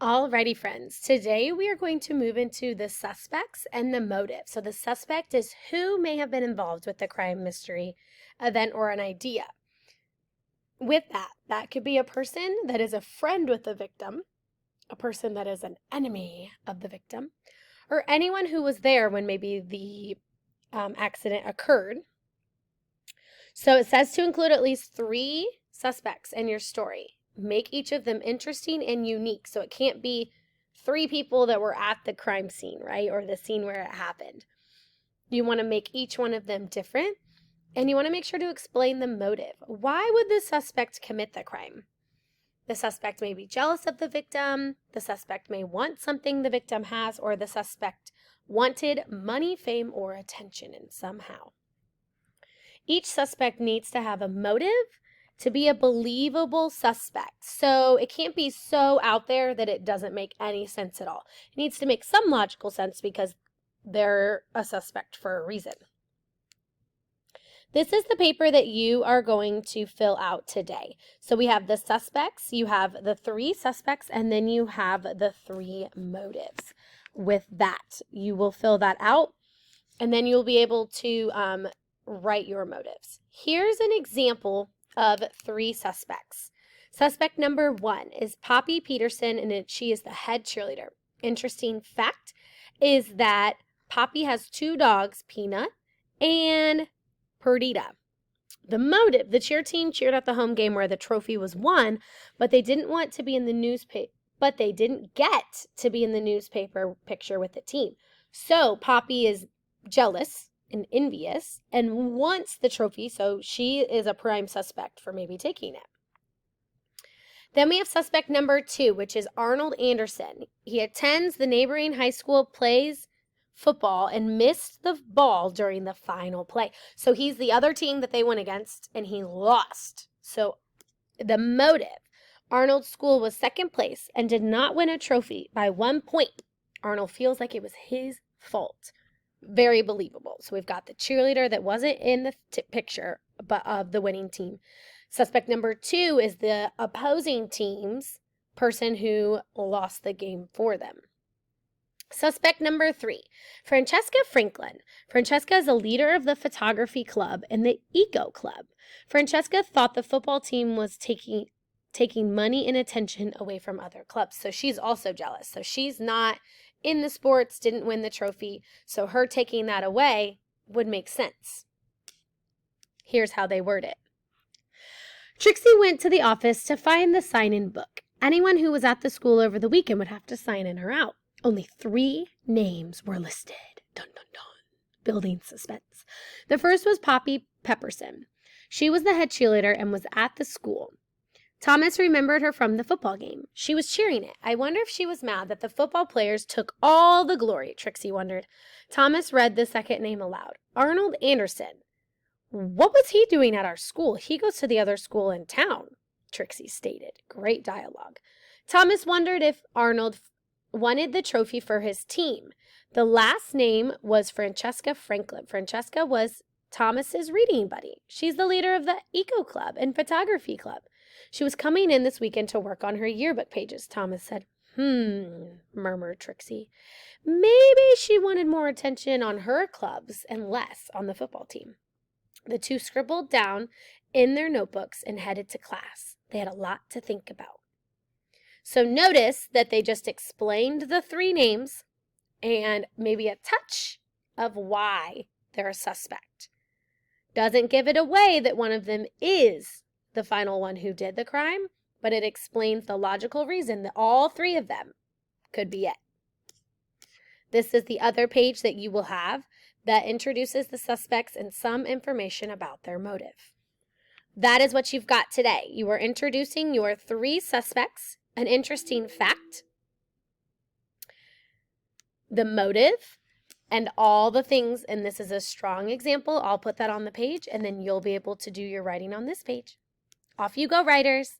Alrighty, friends. Today we are going to move into the suspects and the motive. So the suspect is who may have been involved with the crime, mystery, event, or an idea. With that could be a person that is a friend with the victim, a person that is an enemy of the victim, or anyone who was there when maybe the accident occurred. So it says to include at least 3 suspects in your story. Make each of them interesting and unique. So it can't be 3 people that were at the crime scene, right? Or the scene where it happened. You want to make each one of them different, and you want to make sure to explain the motive. Why would the suspect commit the crime? The suspect may be jealous of the victim. The suspect may want something the victim has, or the suspect wanted money, fame, or attention in somehow. Each suspect needs to have a motive to be a believable suspect. So it can't be so out there that it doesn't make any sense at all. It needs to make some logical sense because they're a suspect for a reason. This is the paper that you are going to fill out today. So we have the suspects, you have the 3 suspects, and then you have the 3 motives. With that, you will fill that out, and then you'll be able to write your motives. Here's an example of 3 suspects. Suspect number 1 is Poppy Peterson, and she is the head cheerleader. Interesting fact is that Poppy has 2 dogs, Peanut and Perdita. The motive, the cheer team cheered at the home game where the trophy was won, but they didn't want to be in the newspaper, but they didn't get to be in the newspaper picture with the team. So Poppy is jealous and envious and wants the trophy, so she is a prime suspect for maybe taking it. Then we have suspect number 2, which is Arnold Anderson. He attends the neighboring high school, plays football, and missed the ball during the final play. So he's the other team that they went against, and he lost. So the motive, Arnold's school was second place and did not win a trophy by 1 point. Arnold feels like it was his fault. Very believable. So we've got the cheerleader that wasn't in the picture, but of the winning team. Suspect number 2 is the opposing team's person who lost the game for them. Suspect number 3, Francesca Franklin. Francesca is a leader of the photography club and the eco club. Francesca thought the football team was taking money and attention away from other clubs. So she's also jealous. So she's not in the sports, didn't win the trophy. So her taking that away would make sense. Here's how they word it. Trixie went to the office to find the sign-in book. Anyone who was at the school over the weekend would have to sign in or out. Only 3 names were listed. Dun, dun, dun. Building suspense. The first was Poppy Pepperson. She was the head cheerleader and was at the school. Thomas remembered her from the football game. She was cheering it. I wonder if she was mad that the football players took all the glory, Trixie wondered. Thomas read the second name aloud. Arnold Anderson. What was he doing at our school? He goes to the other school in town, Trixie stated. Great dialogue. Thomas wondered if Arnold wanted the trophy for his team. The last name was Francesca Franklin. Francesca was Thomas's reading buddy. She's the leader of the eco club and photography club. She was coming in this weekend to work on her yearbook pages, Thomas said. Murmured Trixie. Maybe she wanted more attention on her clubs and less on the football team. The 2 scribbled down in their notebooks and headed to class. They had a lot to think about. So notice that they just explained the 3 names and maybe a touch of why they're a suspect. Doesn't give it away that one of them is the final one who did the crime, but it explains the logical reason that all 3 of them could be it. This is the other page that you will have that introduces the suspects and some information about their motive. That is what you've got today. You are introducing your 3 suspects, an interesting fact, the motive, and all the things, and this is a strong example. I'll put that on the page, and then you'll be able to do your writing on this page. Off you go, writers.